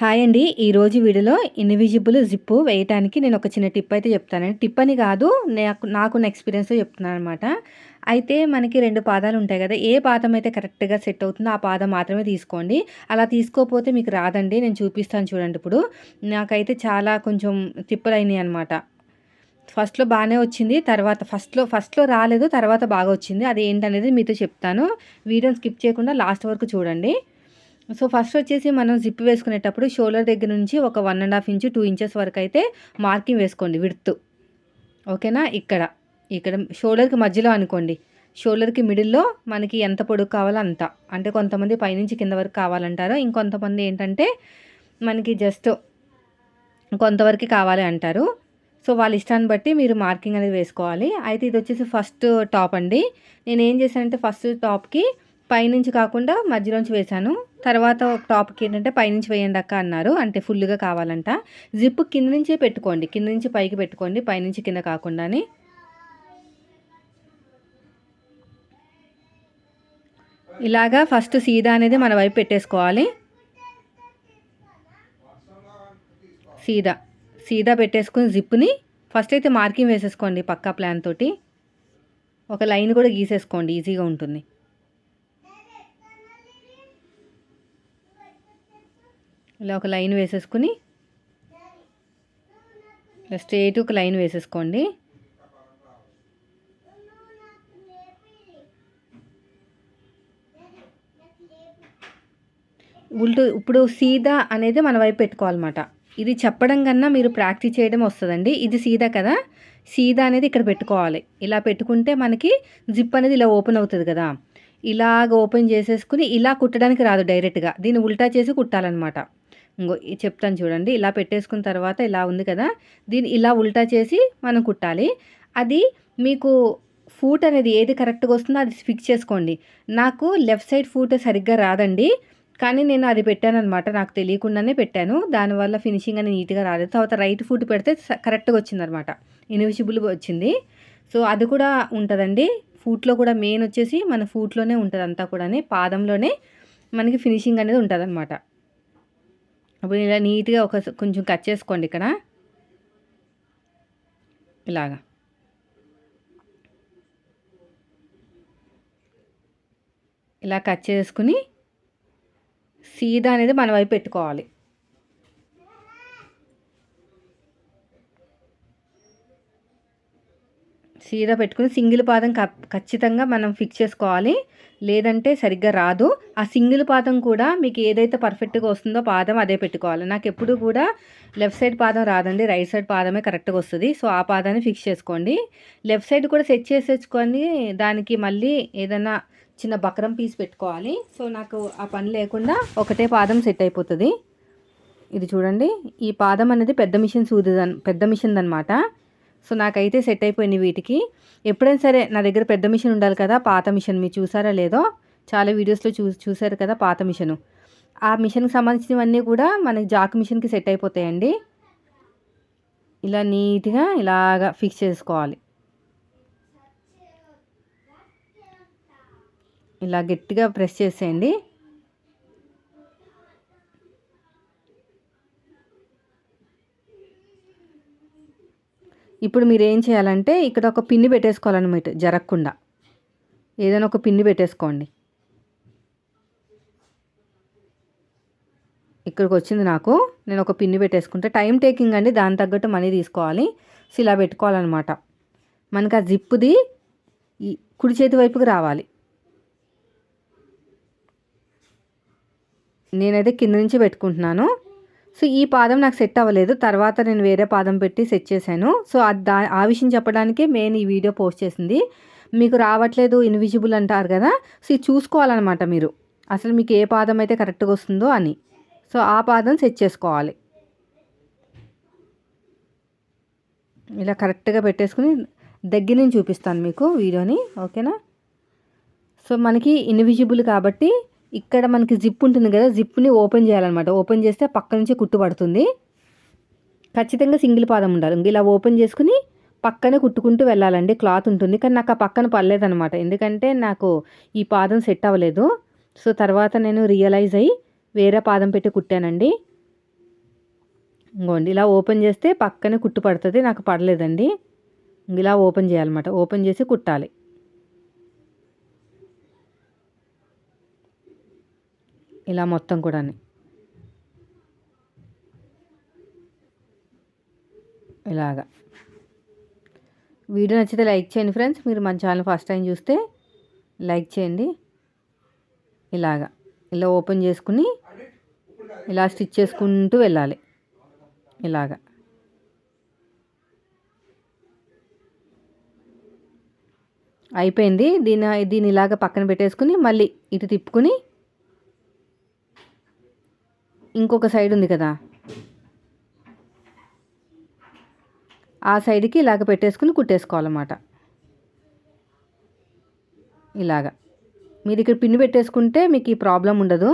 Hi అండి. ఈరోజు వీడియోలో ఇన్విజిబుల్ జిప్ వేయటానికి నేను ఒక చిన్న టిప్ అయితే చెప్తానండి. టిప్ అని కాదు, నాకున్న ఎక్స్‌పీరియన్స్‌తో చెప్తున్నాననమాట. అయితే మనకి 2 పాదాలు ఉంటాయి కదా! ఏ పాదం అయితే కరెక్ట్‌గా సెట్ అవుతుందో ఆ పాదం మాత్రమే తీసుకోండి. అలా తీసుకోకపోతే మీకు రాదండి. నేను చూపిస్తాను చూడండి ఇప్పుడు. నాకైతే చాలా కొంచెం తిప్పలయినాయనమాట. ఫస్ట్‌లో బానే వచ్చింది. తర్వాత ఫస్ట్‌లో రాలేదు. తర్వాత బాగా వచ్చింది. అది ఏంటనేది మీతో చెప్తాను. వీడియోని స్కిప్ చేయకుండా లాస్ట్ వరకు చూడండి. సో, ఫస్ట్ వచ్చేసి మనం జిప్ వేసుకునేటప్పుడు షోల్డర్ దగ్గర నుంచి ఒక 1 ½ ఇంచు, 2 ఇంచెస్ వరకైతే మార్కింగ్ వేసుకోండి విడ్త్. ఓకేనా? ఇక్కడ షోల్డర్‌కి మధ్యలో అనుకోండి. షోల్డర్‌కి మిడిల్‌లో మనకి ఎంత పొడుగు కావాలో అంత. అంటే కొంతమంది పైనుంచి కింద వరకు కావాలంటారు. ఇంకొంతమంది ఏంటంటే మనకి జస్ట్ కొంతవరకే కావాలి అంటారు. సో, వాళ్ళ ఇష్టాన్ని బట్టి మీరు మార్కింగ్ అనేది వేసుకోవాలి. అయితే ఇదొచ్చేసి ఫస్ట్ టాప్ అండి. నేనేం చేశానంటే ఫస్ట్ టాప్‌కి పైనుంచి కాకుండా మధ్యలోంచి వేశాను. తర్వాత టాప్‌కి ఏంటంటే పైనుంచి వేయండి అక్క అన్నారు. అంటే ఫుల్‌గా కావాలంట. జిప్ కింద నుంచే పెట్టుకోండి. కింద నుంచి పైకి పెట్టుకోండి. పైనుంచి కింద కాకుండాని. ఇలాగా ఫస్ట్ సీదా అనేది మన వైపు పెట్టేసుకోవాలి. సీదా సీదా పెట్టేసుకుని జిప్‌ని ఫస్ట్ అయితే మార్కింగ్ వేసేసుకోండి పక్కా ప్లాన్ తోటి. ఒక లైన్ కూడా గీసేసుకోండి, ఈజీగా ఉంటుంది. ఇలా ఒక లైన్ వేసేసుకుని ఇలా స్ట్రెయిట్ ఒక లైన్ వేసేసుకోండి. ఇప్పుడు సీదా అనేది మన వైపు పెట్టుకోవాలన్నమాట. ఇది చెప్పడం కన్నా మీరు ప్రాక్టీస్ చేయడం వస్తుందండి. ఇది సీదా కదా! సీదా అనేది ఇక్కడ పెట్టుకోవాలి. ఇలా పెట్టుకుంటే మనకి జిప్ అనేది ఇలా ఓపెన్ అవుతుంది కదా! ఇలాగ ఓపెన్ చేసేసుకుని ఇలా కుట్టడానికి రాదు డైరెక్ట్‌గా. దీన్ని ఉల్టా చేసి కుట్టాలన్నమాట. ఇంగో చెప్తాను చూడండి. ఇలా పెట్టేసుకున్న తర్వాత ఇలా ఉంది కదా! దీన్ని ఇలా ఉల్టా చేసి మనం కుట్టాలి. అది మీకు ఫూట్ అనేది ఏది కరెక్ట్‌గా వస్తుందో అది ఫిక్స్ చేసుకోండి. నాకు లెఫ్ట్ సైడ్ ఫూట్ సరిగ్గా రాదండి. కానీ నేను అది పెట్టాననమాట. నాకు తెలియకుండానే పెట్టాను. దానివల్ల ఫినిషింగ్ అనేది నీట్‌గా రాలేదు. తర్వాత రైట్ ఫుట్ పెడితే కరెక్ట్‌గా వచ్చిందనమాట. ఇన్విజిబుల్‌గా వచ్చింది. సో, అది కూడా ఉంటదండి. ఫూట్‌లో కూడా మెయిన్ వచ్చేసి మన ఫూట్‌లోనే ఉంటదంతా కూడాని. పాదంలోనే మనకి ఫినిషింగ్ అనేది ఉంటదనమాట. అప్పుడు ఇలా నీట్‌గా కొంచెం కట్ చేసుకోండి ఇక్కడ. ఇలాగా. ఇలా కట్ చేసుకొని సీదా అనేది మన వైపు పెట్టుకోవాలి. సీదా పెట్టుకుని సింగిల్ పాదం ఖచ్చితంగా మనం ఫిక్స్ చేసుకోవాలి. లేదంటే సరిగ్గా రాదు. ఆ సింగిల్ పాదం కూడా మీకు ఏదైతే పర్ఫెక్ట్‌గా వస్తుందో పాదం అదే పెట్టుకోవాలి. నాకెప్పుడు కూడా లెఫ్ట్ సైడ్ పాదం రాదండి. రైట్ సైడ్ పాదమే కరెక్ట్‌గా వస్తది. సో, ఆ పాదాన్ని ఫిక్స్ చేసుకోండి. లెఫ్ట్ సైడ్ కూడా సెట్ చేసేసుకొని దానికి మళ్ళీ ఏదన్నా చిన్న బక్రం పీస్ పెట్టుకోవాలి. సో, నాకు ఆ పని లేకుండా ఒకటే పాదం సెట్ అయిపోతది. ఇది చూడండి. ఈ పాదం అనేది పెద్ద మిషన్‌దనమాట. సో, నాకైతే సెట్ అయిపోయినాయి వీటికి. ఎప్పుడైనా సరే నా దగ్గర పెద్ద మిషన్ ఉండాలి కదా! పాత మిషన్ మీరు చూసారో లేదో? చాలా వీడియోస్‌లో చూసారు కదా పాత మిషను. ఆ మిషన్‌కి సంబంధించినవన్నీ కూడా మనకి జాక్ మిషన్‌కి సెట్ అయిపోతాయండి. ఇలా నీట్‌గా ఇలాగా ఫిక్స్ చేసుకోవాలి. ఇలా గట్టిగా ప్రెస్ చేసేయండి. ఇప్పుడు మీరేం చేయాలంటే ఇక్కడ ఒక పిన్ని పెట్టేసుకోవాలన్నమాట జరగకుండా. ఏదైనా ఒక పిన్ని పెట్టేసుకోండి. ఇక్కడికొచ్చింది నాకు. నేను ఒక పిన్ని పెట్టేసుకుంటే టైం టేకింగ్ అండి. దానికి తగ్గట్టు మనీ తీసుకోవాలి. సో, ఇలా పెట్టుకోవాలన్నమాట. మనకు ఆ జిప్పుది ఈ కుడి చేతి వైపుకి రావాలి. నేనైతే కింద నుంచి పెట్టుకుంటున్నాను. సో, ఈ పాదం నాకు సెట్ అవ్వలేదు. తర్వాత నేను వేరే పాదం పెట్టి సెట్ చేశాను. సో, ఆ విషయం చెప్పడానికే మెయిన్ ఈ వీడియో పోస్ట్ చేసింది. మీకు రావట్లేదు ఇన్విజిబుల్ అంటారు కదా! సో, ఇది చూసుకోవాలన్నమాట మీరు. అసలు మీకు ఏ పాదం అయితే కరెక్ట్‌గా వస్తుందో అని. సో, ఆ పాదం సెట్ చేసుకోవాలి. ఇలా కరెక్ట్‌గా పెట్టేసుకుని దగ్గర నుంచి చూపిస్తాను మీకు వీడియోని. ఓకేనా? సో, మనకి ఇన్విజిబుల్ కాబట్టి ఇక్కడ మనకి జిప్ ఉంటుంది కదా! జిప్‌ని ఓపెన్ చేయాలన్నమాట. ఓపెన్ చేస్తే పక్క నుంచి కుట్టు పడుతుంది. ఖచ్చితంగా సింగిల్ పాదం ఉండాలి. ఇలా ఓపెన్ చేసుకుని పక్కనే కుట్టుకుంటూ వెళ్ళాలండి. క్లాత్ ఉంటుంది. కానీ నాకు ఆ పక్కన పడలేదనమాట. ఎందుకంటే నాకు ఈ పాదం సెట్ అవ్వలేదు. సో, తర్వాత నేను రియలైజ్ అయ్యి వేరే పాదం పెట్టి కుట్టానండి. ఇంకోండి ఇలా ఓపెన్ చేస్తే పక్కనే కుట్టు పడుతుంది, నాకు పడలేదండి. ఇలా ఓపెన్ చేయాలన్నమాట, ఓపెన్ చేసి కుట్టాలి. ఇలా మొత్తం కూడా ఇలాగా. వీడియో నచ్చితే లైక్ చేయండి ఫ్రెండ్స్. మీరు మన ఛానల్ ఫస్ట్ టైం చూస్తే లైక్ చేయండి. ఇలా ఓపెన్ చేసుకుని ఇలా స్టిచ్ చేసుకుంటూ వెళ్ళాలి. ఇలాగా అయిపోయింది. దీన్ని ఇలాగ పక్కన పెట్టేసుకుని మళ్ళీ ఇటు తిప్పుకుని ఇంకొక సైడ్ ఉంది కదా, ఆ సైడ్కి ఇలాగ పెట్టేసుకుని కుట్టేసుకోవాలన్నమాట. ఇలాగా మీరు ఇక్కడ పిన్ పెట్టేసుకుంటే మీకు ఈ ప్రాబ్లం ఉండదు.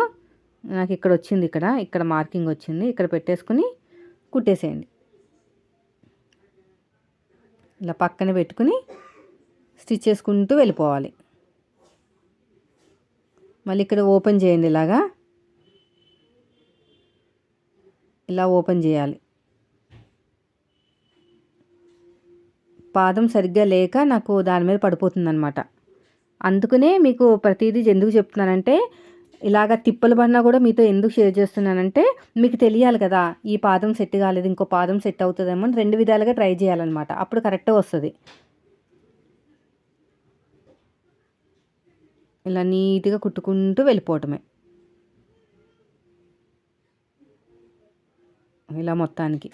నాకు ఇక్కడ వచ్చింది, ఇక్కడ మార్కింగ్ వచ్చింది, ఇక్కడ పెట్టేసుకుని కుట్టేసేయండి. ఇలా పక్కన పెట్టుకుని స్టిచ్ చేసుకుంటూ వెళ్ళిపోవాలి. మళ్ళీ ఇక్కడ ఓపెన్ చేయండి. ఇలా ఓపెన్ చేయాలి. పాదం సరిగ్గా లేక నాకు దాని మీద పడిపోతుంది అనమాట. అందుకనే మీకు ప్రతిదీ ఎందుకు చెప్తున్నానంటే, ఇలాగ తిప్పలు పడినా కూడా మీతో ఎందుకు షేర్ చేస్తున్నానంటే, మీకు తెలియాలి కదా, ఈ పాదం సెట్ కాలేదు, ఇంకో పాదం సెట్ అవుతుందేమో అని 2 విధాలుగా ట్రై చేయాలన్నమాట. అప్పుడు కరెక్ట్గా వస్తుంది. ఇలా నీట్గా కుట్టుకుంటూ వెళ్ళిపోవటమే. ఇలా మొత్తానికి.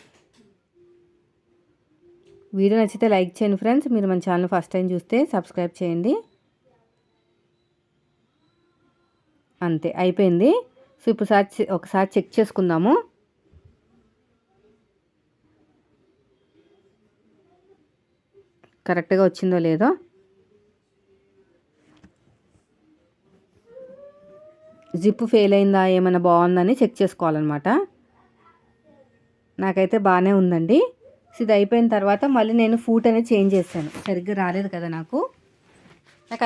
వీడియో నచ్చితే లైక్ చేయండి ఫ్రెండ్స్. మీరు మన ఛానల్ ఫస్ట్ టైం చూస్తే సబ్స్క్రైబ్ చేయండి. అంతే, అయిపోయింది. సో ఇప్పుడు ఒకసారి చెక్ చేసుకుందాము. కరెక్ట్గా వచ్చిందో లేదో. జిప్ ఫెయిల్ అయిందా, ఏమైనా బాగుందని చెక్ చేసుకోవాలన్నమాట. నాకైతే బాగానే ఉందండి. ఇది అయిపోయిన తర్వాత మళ్ళీ నేను ఫూట్ అనేది చేంజ్ చేశాను. సరిగ్గా రాలేదు కదా, నాకు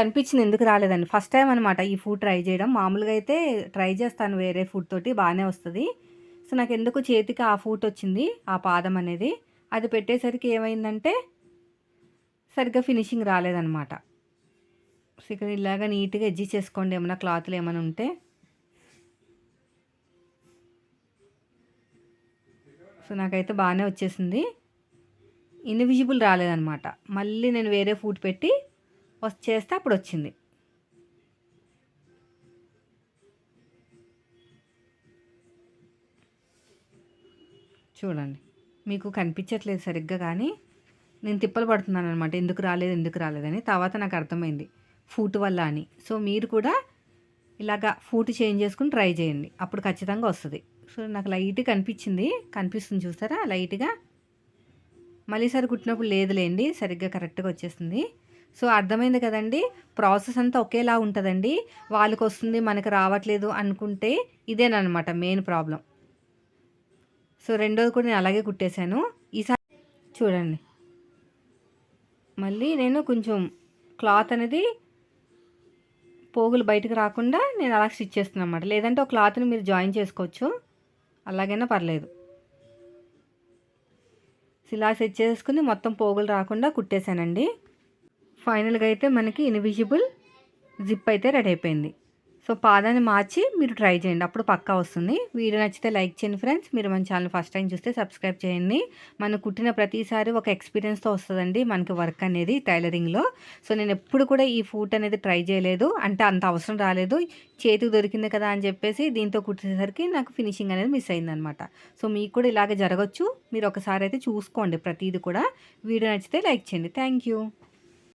అనిపించింది ఎందుకు రాలేదండి. ఫస్ట్ టైం అనమాట ఈ ఫుడ్ ట్రై చేయడం. మామూలుగా అయితే ట్రై చేస్తాను వేరే ఫుడ్ తోటి, బాగానే వస్తుంది. సో నాకు ఎందుకు చేతికి ఆ ఫుట్ వచ్చింది, ఆ పాదం అనేది. అది పెట్టేసరికి ఏమైందంటే సరిగ్గా ఫినిషింగ్ రాలేదనమాట. సో ఇక్కడ ఇలాగ నీట్గా ఎడ్జస్ట్ చేసుకోండి, ఏమైనా క్లాత్లు ఏమైనా ఉంటే. సో నాకైతే బాగానే వచ్చేసింది, ఇన్విజిబుల్ రాలేదనమాట. మళ్ళీ నేను వేరే ఫుడ్ పెట్టి చేస్తే అప్పుడు వచ్చింది. చూడండి, మీకు కనిపించట్లేదు సరిగ్గా, కానీ నేను తిప్పలు పడుతున్నాను అనమాట, ఎందుకు రాలేదని. తర్వాత నాకు అర్థమైంది ఫూట్ వల్ల అని. సో మీరు కూడా ఇలాగా ఫూట్ చేంజ్ చేసుకుని ట్రై చేయండి, అప్పుడు ఖచ్చితంగా వస్తుంది. సో నాకు లైట్గా కనిపిస్తుంది చూస్తారా, లైట్గా. మళ్ళీసారి కుట్టినప్పుడు లేదులేండి, సరిగ్గా కరెక్ట్గా వచ్చేస్తుంది. సో అర్థమైంది కదండి, ప్రాసెస్ అంతా ఒకేలా ఉంటుందండి. వాళ్ళకి వస్తుంది మనకు రావట్లేదు అనుకుంటే ఇదేనమాట మెయిన్ ప్రాబ్లం. సో రెండోది కూడా నేను అలాగే కుట్టేశాను. ఈసారి చూడండి, మళ్ళీ నేను కొంచెం క్లాత్ అనేది పోగులు బయటకు రాకుండా నేను అలా స్టిచ్ చేస్తున్నాను అన్నమాట. లేదంటే ఒక క్లాత్ని మీరు జాయిన్ చేసుకోవచ్చు, అలాగైనా పర్లేదు. ఇలా సెట్ చేసుకుని మొత్తం పోగులు రాకుండా కుట్టేశానండి. ఫైనల్గా అయితే మనకి ఇన్విజిబుల్ జిప్ అయితే రెడీ అయిపోయింది. సో పాదాన్ని మార్చి మీరు ట్రై చేయండి, అప్పుడు పక్కా వస్తుంది. వీడియో నచ్చితే లైక్ చేయండి ఫ్రెండ్స్. మీరు మన ఛానల్ ఫస్ట్ టైం చూస్తే సబ్స్క్రైబ్ చేయండి. మనం కుట్టిన ప్రతిసారి ఒక ఎక్స్పీరియన్స్తో వస్తుందండి మనకి వర్క్ అనేది టైలరింగ్లో. సో నేను ఎప్పుడు కూడా ఈ ఫూట్ అనేది ట్రై చేయలేదు, అంటే అంత అవసరం రాలేదు. చేతికి దొరికింది కదా అని చెప్పేసి దీంతో కుట్టేసరికి నాకు ఫినిషింగ్ అనేది మిస్ అయిందనమాట. సో మీకు కూడా ఇలాగే జరగచ్చు, మీరు ఒకసారి అయితే చూసుకోండి ప్రతిదీ కూడా. వీడియో నచ్చితే లైక్ చేయండి. Thank you.